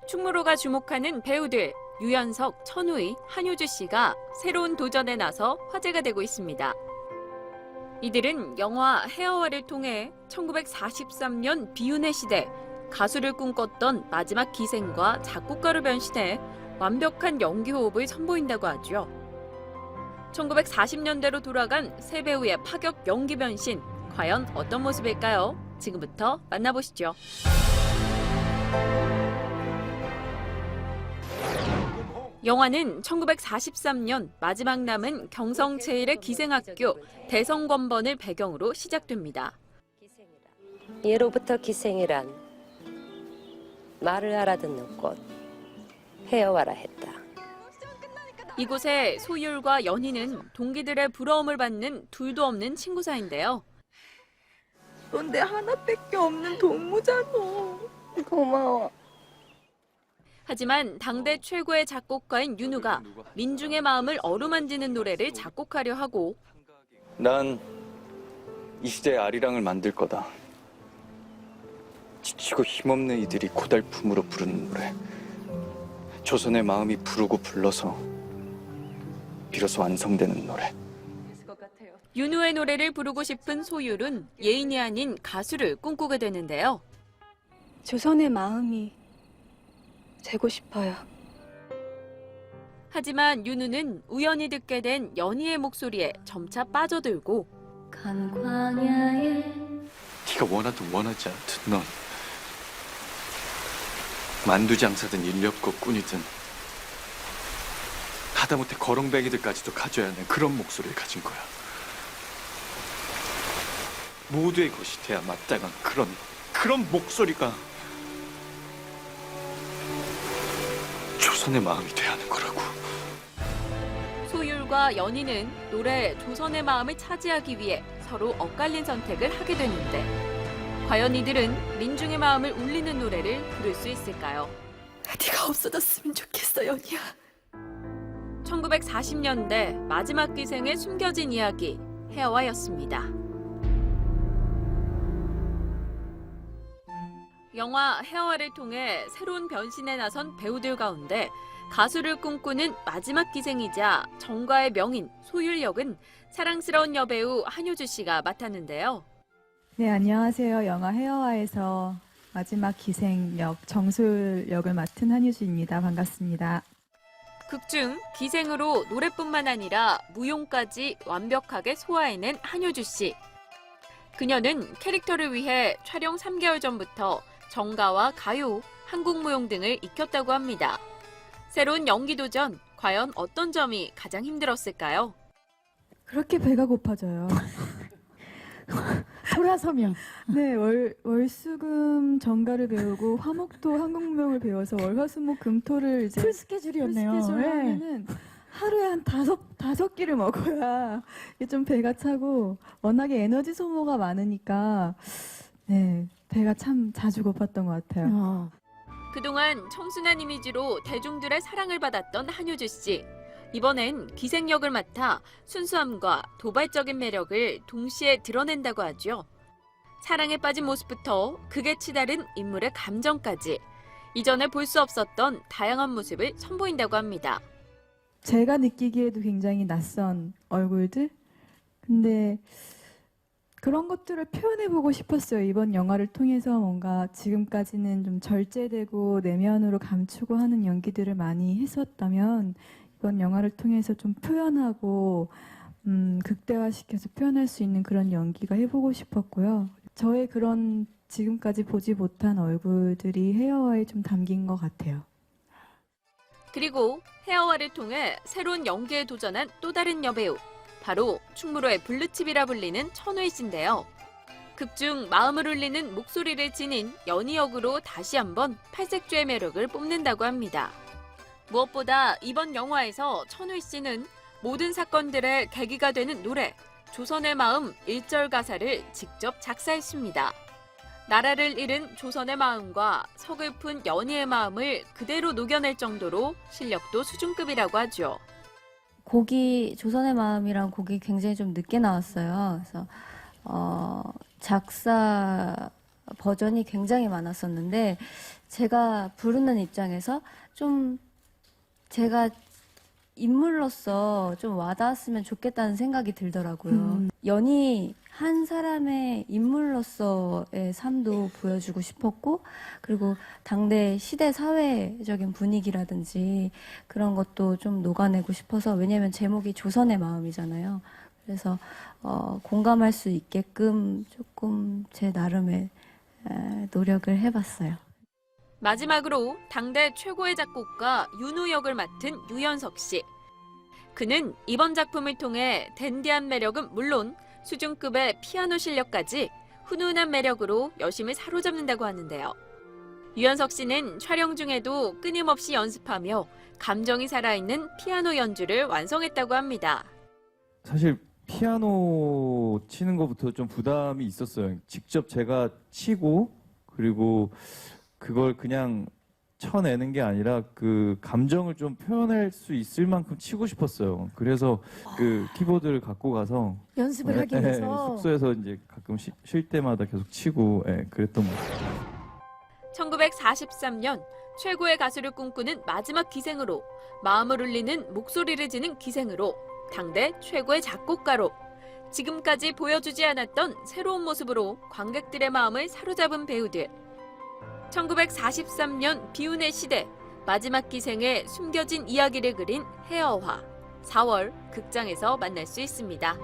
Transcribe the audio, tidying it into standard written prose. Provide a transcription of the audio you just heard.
충무로가 주목하는 배우들 유연석, 천우희, 한효주 씨가 새로운 도전에 나서 화제가 되고 있습니다. 이들은 영화 헤어와를 통해 1943년 비운의 시대 가수를 꿈꿨던 마지막 기생과 작곡가로 변신해 완벽한 연기 호흡을 선보인다고 하죠. 1940년대로 돌아간 새 배우의 파격 연기 변신, 과연 어떤 모습일까요? 지금부터 만나보시죠. 영화는 1943년 마지막 남은 경성 제1의 기생학교 대성권번을 배경으로 시작됩니다. 예로부터 기생이란 말을 알아듣는 꽃, 헤어와라 했다. 이곳에 소율과 연희는 동기들의 부러움을 받는 둘도 없는 친구 사이인데요. 넌 내 하나밖에 없는 동무잖아. 고마워. 하지만 당대 최고의 작곡가인 윤우가 민중의 마음을 어루만지는 노래를 작곡하려 하고 난 이 시대의 아리랑을 만들 거다. 지치고 힘없는 이들이 고달픔으로 부르는 노래. 조선의 마음이 부르고 불러서 비로소 완성되는 노래. 윤우의 노래를 부르고 싶은 소율은 예인이 아닌 가수를 꿈꾸게 되는데요. 조선의 마음이 되고 싶어요. 하지만 윤우는 우연히 듣게 된 연희의 목소리에 점차 빠져들고 간 광야에 네가 원하든 원하지 않든 넌 만두 장사든 인력거 꾼이든 하다못해 거렁뱅이들까지도 가져야 하는 그런 목소리를 가진 거야. 모두의 것이 돼야 마땅한 그런 목소리가 조선의 마음이 돼야 하는 거라고. 소율과 연희는 노래 조선의 마음을 차지하기 위해 서로 엇갈린 선택을 하게 되는데 과연 이들은 민중의 마음을 울리는 노래를 부를 수 있을까요? 네가 없어졌으면 좋겠어, 연희야. 1940년대 마지막 기생의 숨겨진 이야기, 헤어와였습니다. 영화 헤어와를 통해 새로운 변신에 나선 배우들 가운데 가수를 꿈꾸는 마지막 기생이자 정가의 명인 소율 역은 사랑스러운 여배우 한효주 씨가 맡았는데요. 네, 안녕하세요. 영화 헤어와에서 마지막 기생 역 정소율 역을 맡은 한효주입니다. 반갑습니다. 극중 기생으로 노래뿐만 아니라 무용까지 완벽하게 소화해낸 한효주 씨. 그녀는 캐릭터를 위해 촬영 3개월 전부터 정가와 가요, 한국무용 등을 익혔다고 합니다. 새로운 연기 도전, 과연 어떤 점이 가장 힘들었을까요? 그렇게 배가 고파져요. 돌아서면 네, 월수금 정가를 배우고 화목토 한국무용을 배워서 월화수목 금토를 이제 풀 스케줄이었네요. 스케줄 네. 하면은 하루에 한 다섯 끼를 먹어야 이게 좀 배가 차고 워낙에 에너지 소모가 많으니까 네, 배가 참 자주 고팠던 것 같아요. 그동안 청순한 이미지로 대중들의 사랑을 받았던 한효주 씨. 이번엔 기생 역을 맡아 순수함과 도발적인 매력을 동시에 드러낸다고 하죠. 사랑에 빠진 모습부터 극에 치달은 인물의 감정까지 이전에 볼 수 없었던 다양한 모습을 선보인다고 합니다. 제가 느끼기에도 굉장히 낯선 얼굴들? 근데 그런 것들을 표현해보고 싶었어요. 이번 영화를 통해서 뭔가 지금까지는 좀 절제되고 내면으로 감추고 하는 연기들을 많이 했었다면 이번 영화를 통해서 좀 표현하고 극대화시켜서 표현할 수 있는 그런 연기가 해보고 싶었고요. 저의 그런 지금까지 보지 못한 얼굴들이 헤어와에 좀 담긴 것 같아요. 그리고 헤어와를 통해 새로운 연기에 도전한 또 다른 여배우. 바로 충무로의 블루칩이라 불리는 천우희 씨인데요. 극중 마음을 울리는 목소리를 지닌 연희 역으로 다시 한번 팔색조의 매력을 뽐낸다고 합니다. 무엇보다 이번 영화에서 천우희 씨는 모든 사건들의 계기가 되는 노래 조선의 마음 1절 가사를 직접 작사했습니다. 나라를 잃은 조선의 마음과 서글픈 연희의 마음을 그대로 녹여낼 정도로 실력도 수준급이라고 하죠. 곡이 조선의 마음이란 곡이 굉장히 좀 늦게 나왔어요. 그래서 작사 버전이 굉장히 많았었는데 제가 부르는 입장에서 좀 제가 인물로서 좀 와닿았으면 좋겠다는 생각이 들더라고요. 연희 한 사람의 인물로서의 삶도 보여주고 싶었고, 그리고 당대 시대 사회적인 분위기라든지 그런 것도 좀 녹아내고 싶어서, 왜냐면 제목이 조선의 마음이잖아요. 그래서 공감할 수 있게끔 조금 제 나름의 노력을 해봤어요. 마지막으로 당대 최고의 작곡가 윤우 역을 맡은 유연석 씨. 그는 이번 작품을 통해 댄디한 매력은 물론 수준급의 피아노 실력까지 훈훈한 매력으로 여심을 사로잡는다고 하는데요. 유연석 씨는 촬영 중에도 끊임없이 연습하며 감정이 살아있는 피아노 연주를 완성했다고 합니다. 사실 피아노 치는 것부터 좀 부담이 있었어요. 직접 제가 치고 그리고 그걸 그냥 쳐내는 게 아니라 그 감정을 좀 표현할 수 있을 만큼 치고 싶었어요. 그래서 그 키보드를 갖고 가서 연습을 하기 위해서. 숙소에서 이제 가끔 쉴 때마다 계속 치고 그랬던 것 같아요. 1943년 최고의 가수를 꿈꾸는 마지막 기생으로, 마음을 울리는 목소리를 지닌 기생으로, 당대 최고의 작곡가로, 지금까지 보여주지 않았던 새로운 모습으로 관객들의 마음을 사로잡은 배우들. 1943년 비운의 시대, 마지막 기생의 숨겨진 이야기를 그린 헤어화. 4월 극장에서 만날 수 있습니다.